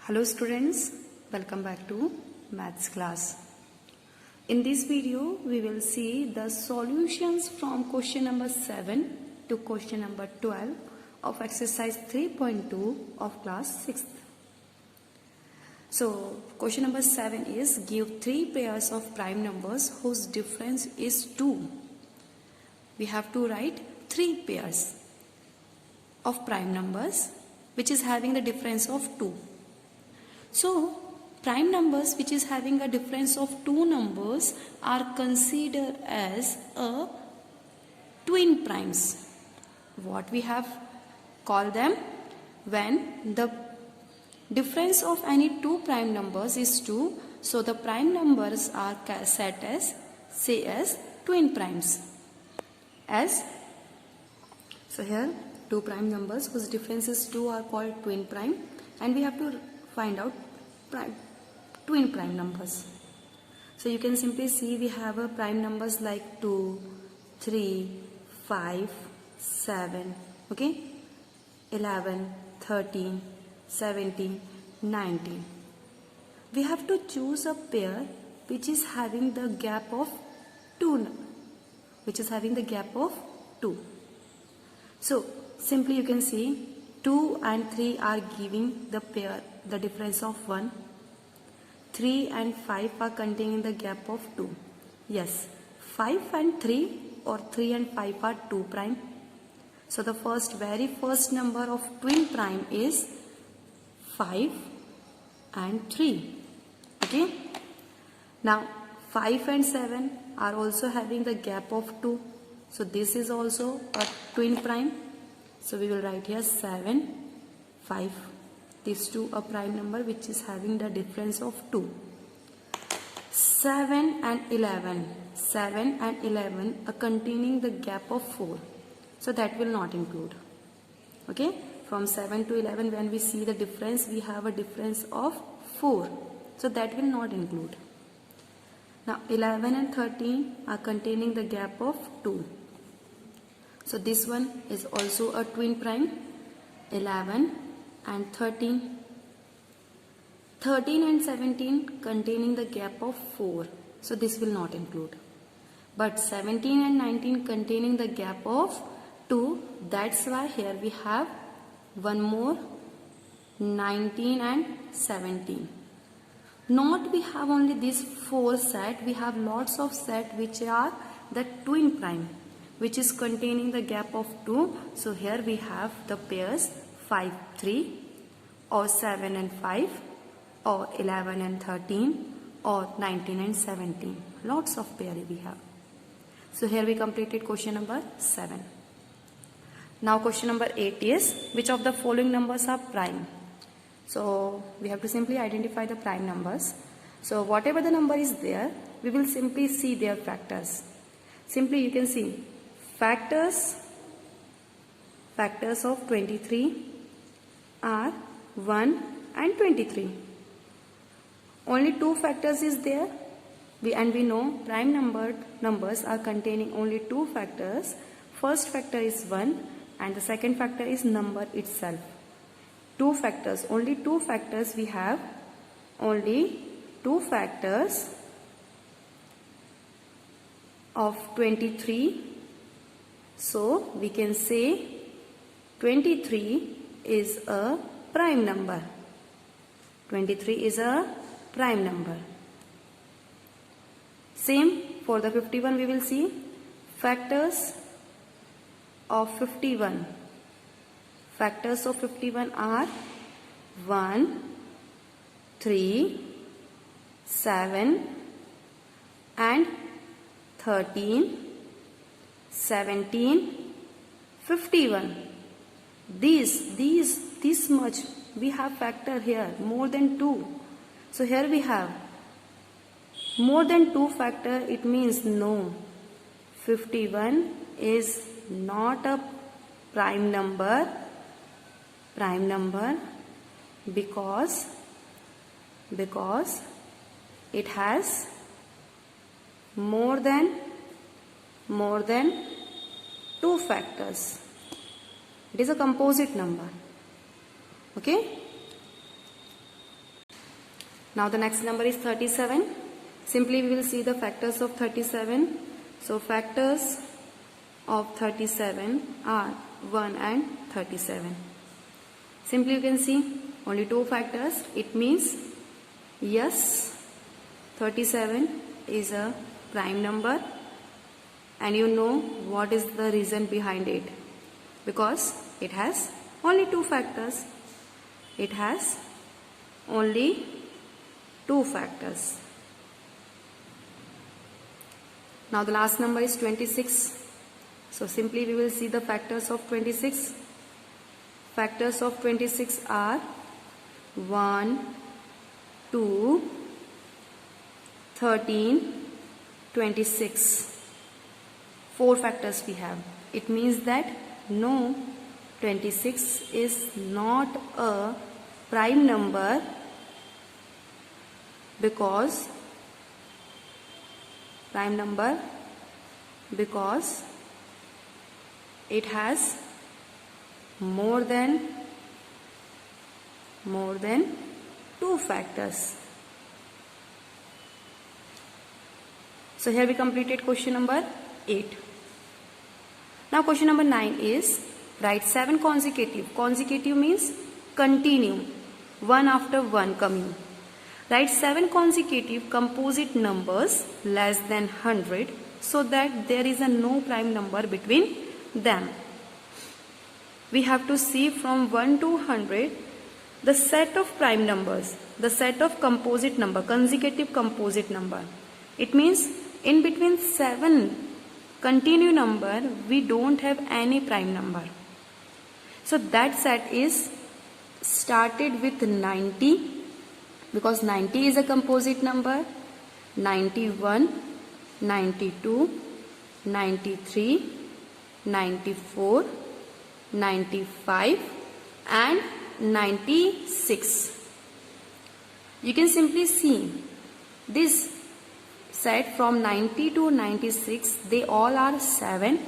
Hello students, welcome back to maths class. In this video, we will see the solutions from question number 7 to question number 12 of exercise 3.2 of class 6th. So, question number 7 is give 3 pairs of prime numbers whose difference is 2. We have to write 3 pairs of prime numbers which is having the difference of 2. So, prime numbers which is having a difference of 2 numbers are considered as a twin primes. What we have called them? When the difference of any 2 prime numbers is 2, so the prime numbers are set as, say as twin primes. So here 2 prime numbers whose difference is 2 are called twin prime, and we have to find out twin prime numbers. So you can simply see we have a prime numbers like 2, 3, 5, 7, okay, 11, 13, 17, 19. We have to choose a pair which is having the gap of 2, So simply you can see 2 and 3 are giving the pair the difference of 1. 3 and 5 are containing the gap of 2. Yes, 5 and 3 or 3 and 5 are 2 prime. So the very first number of twin prime is 5 and 3. Okay. Now 5 and 7 are also having the gap of 2. So this is also a twin prime. So we will write here 7, 5. These two are prime number which is having the difference of 2. 7 and 11 are containing the gap of 4. So that will not include. Okay. From 7 to 11 when we see the difference, we have a difference of 4. So that will not include. Now 11 and 13 are containing the gap of 2. So this one is also a twin prime. 11 and 13. 13 and 17 containing the gap of 4. So this will not include. But 17 and 19 containing the gap of 2. That's why here we have one more, 19 and 17. Not we have only these 4 set. We have lots of set which are the twin prime, which is containing the gap of 2. So here we have the pairs 5, 3 or 7 and 5 or 11 and 13 or 19 and 17. Lots of pairs we have. So here we completed question number 7. Now question number 8 is which of the following numbers are prime? So we have to simply identify the prime numbers. So whatever the number is there, we will simply see their factors. Simply you can see factors of 23 are 1 and 23. Only 2 factors is there. We know prime numbers are containing only 2 factors. First factor is 1 and the second factor is number itself. 2 factors, only 2 factors we have. Only 2 factors of 23. So we can say 23 is a prime number. 23 is a prime number. Same for the 51 we will see. Factors of 51. Factors of 51 are 1, 3, 7 and 13, 17, 51. This much we have factor here, more than 2. So here we have more than 2 factor. It means no, 51 is not a prime number because it has more than 2 factors. It is a composite number. Okay. Now the next number is 37. Simply we will see the factors of 37. So factors of 37 are 1 and 37. Simply you can see only two factors. It means yes, 37 is a prime number, and you know what is the reason behind it, because it has only two factors. It has only two factors. Now the last number is 26. So simply we will see the factors of 26. Factors of 26 are 1, 2, 13, 26. 4 factors we have. It means that no, 26 is not a prime number because it has more than 2 factors. So here we completed question number 8. Now question number 9 is write 7 consecutive. Consecutive means continue, one after one coming. Write 7 consecutive composite numbers less than 100 so that there is a no prime number between them. We have to see from 1 to 100 the set of prime numbers, the set of composite number, consecutive composite number. It means in between 7 continue number we don't have any prime number. So that set is started with 90 because 90 is a composite number, 91, 92, 93, 94, 95 and 96. You can simply see this set from 90 to 96, they all are 7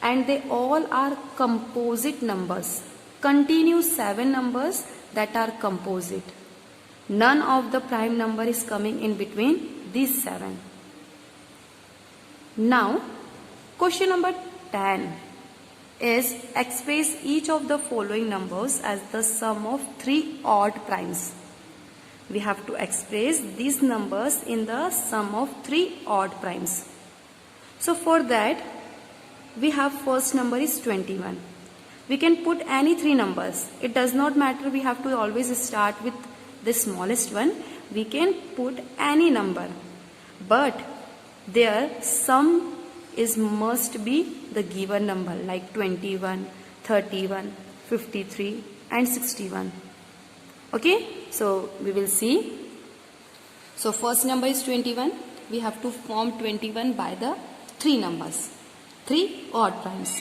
and they all are composite numbers. Continue 7 numbers that are composite. None of the prime number is coming in between these 7. Now, question number 10 is express each of the following numbers as the sum of 3 odd primes. We have to express these numbers in the sum of 3 odd primes. So for that, we have first number is 21. We can put any 3 numbers. It does not matter, we have to always start with the smallest one. We can put any number, but their sum is must be the given number like 21, 31, 53 and 61. Okay, so we will see. So first number is 21. We have to form 21 by the 3 numbers, 3 odd primes.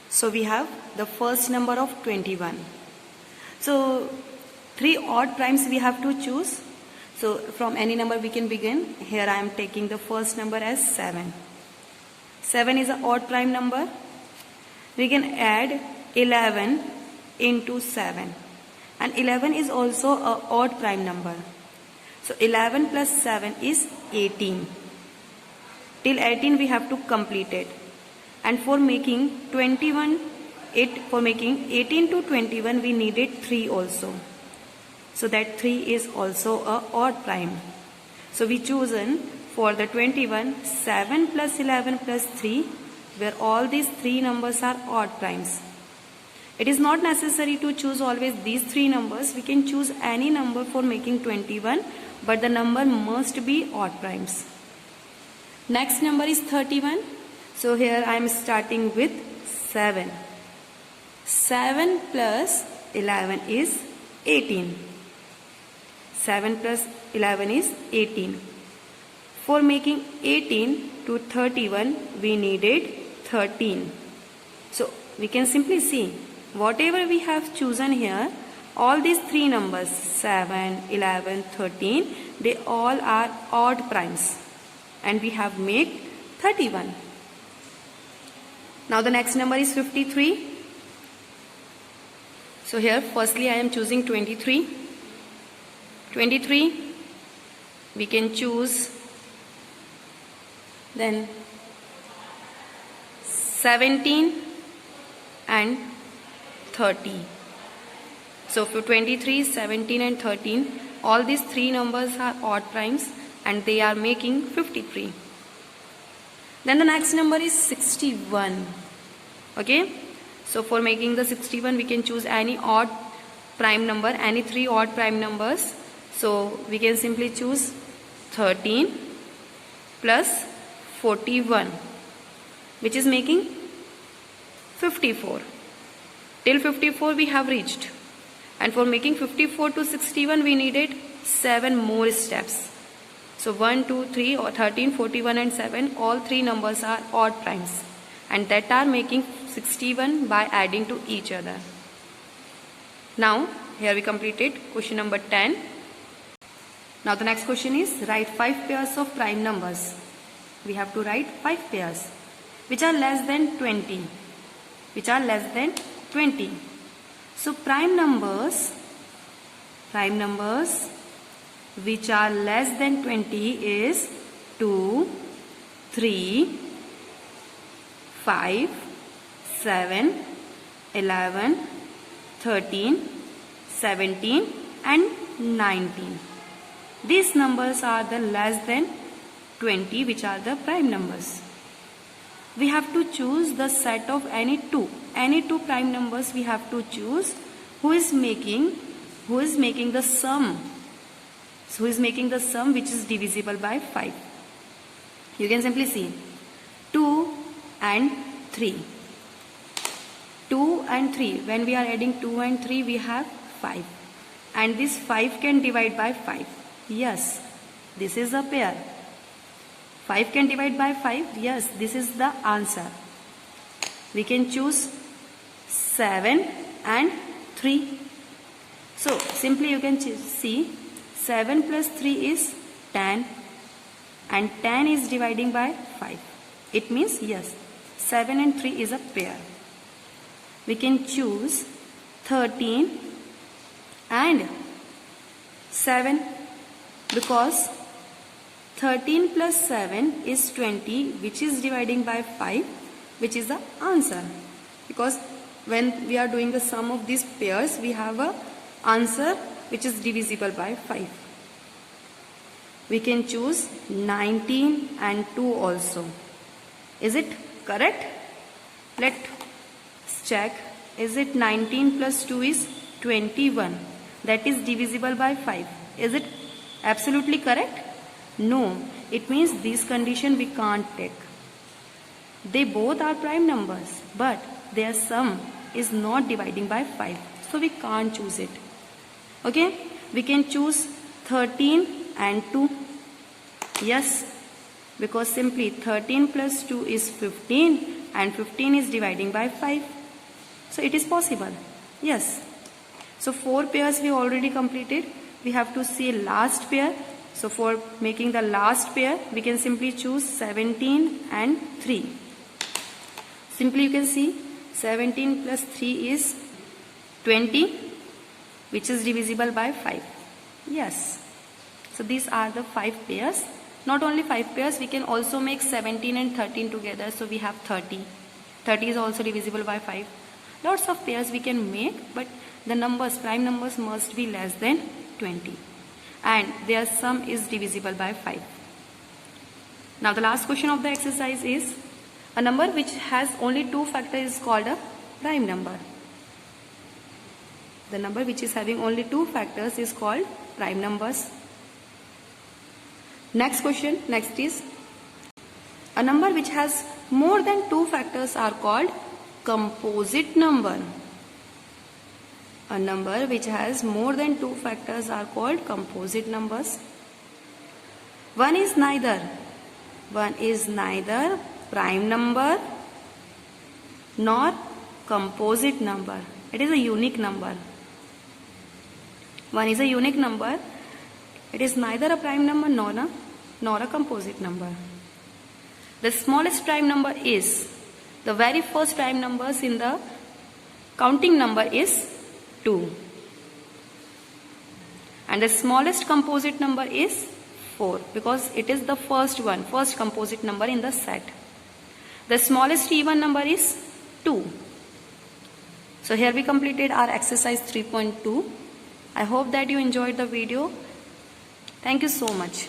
So we have the first number of 21. So 3 odd primes we have to choose. So from any number we can begin. Here I am taking the first number as 7. 7 is an odd prime number. We can add 11 into 7. And 11 is also an odd prime number. So 11 plus 7 is 18. Till 18 we have to complete it. And for making 18 to 21 we needed 3 also. So that 3 is also a odd prime. So we chosen for the 21 7 plus 11 plus 3, where all these 3 numbers are odd primes. It is not necessary to choose always these 3 numbers. We can choose any number for making 21, but the number must be odd primes. Next number is 31. So here I am starting with 7. 7 plus 11 is 18. 7 plus 11 is 18. For making 18 to 31, we needed 13. So we can simply see whatever we have chosen here, all these 3 numbers 7, 11, 13, they all are odd primes, and we have made 31. Now the next number is 53. So here firstly I am choosing 23. 23, we can choose, then 17 and 30. So for 23, 17 and 13, all these three numbers are odd primes and they are making 53. Then the next number is 61. Okay, so for making the 61, we can choose any odd prime number, any three odd prime numbers. So we can simply choose 13 plus 41, which is making 54. Till 54 we have reached, and for making 54 to 61 we needed 7 more steps. So 1, 2, 3 or 13, 41 and 7, all three numbers are odd primes and that are making 61 by adding to each other. Now here we completed question number 10. Now the next question is write 5 pairs of prime numbers. We have to write 5 pairs which are less than 20. Which are less than 20. So prime numbers which are less than 20 is 2, 3, 5, 7, 11, 13, 17 and 19. These numbers are the less than 20, which are the prime numbers. We have to choose the set of any two prime numbers. We have to choose who is making the sum. So who is making the sum which is divisible by 5. You can simply see 2 and 3. 2 and 3. When we are adding 2 and 3, we have 5. And this 5 can divide by 5. Yes, this is a pair. 5 can divide by 5. Yes, this is the answer. We can choose 7 and 3. So simply you can see 7 plus 3 is 10 and 10 is dividing by 5. It means yes, 7 and 3 is a pair. We can choose 13 and 7 because 13 plus 7 is 20, which is dividing by 5, which is the answer. Because when we are doing the sum of these pairs, we have a answer which is divisible by 5. We can choose 19 and 2 also. Is it correct? Let's check. Is it 19 plus 2 is 21? That is divisible by 5. Is it absolutely correct? No. It means this condition we can't take. They both are prime numbers, but their sum is not dividing by 5. So we can't choose it. Okay? We can choose 13 and 2. Yes, because simply 13 plus 2 is 15 and 15 is dividing by 5. So it is possible. Yes. So 4 pairs we already completed. We have to see last pair. So for making the last pair, we can simply choose 17 and 3. Simply you can see 17 plus 3 is 20, which is divisible by 5. Yes. So these are the 5 pairs. Not only 5 pairs, we can also make 17 and 13 together. So we have 30. 30 is also divisible by 5. Lots of pairs we can make, but the numbers, prime numbers must be less than 20. And their sum is divisible by 5. Now the last question of the exercise is, a number which has only 2 factors is called a prime number. The number which is having only 2 factors is called prime numbers. Next question, next is, a number which has more than 2 factors are called composite number. A number which has more than 2 factors are called composite numbers. One is neither prime number nor composite number. It is a unique number. One is a unique number. It is neither a prime number nor a composite number. The smallest prime number is, the very first prime numbers in the counting number is 2. and the smallest composite number is 4 because it is the first composite number in the set. The smallest even number is 2. So here we completed our exercise 3.2. I hope that you enjoyed the video. Thank you so much.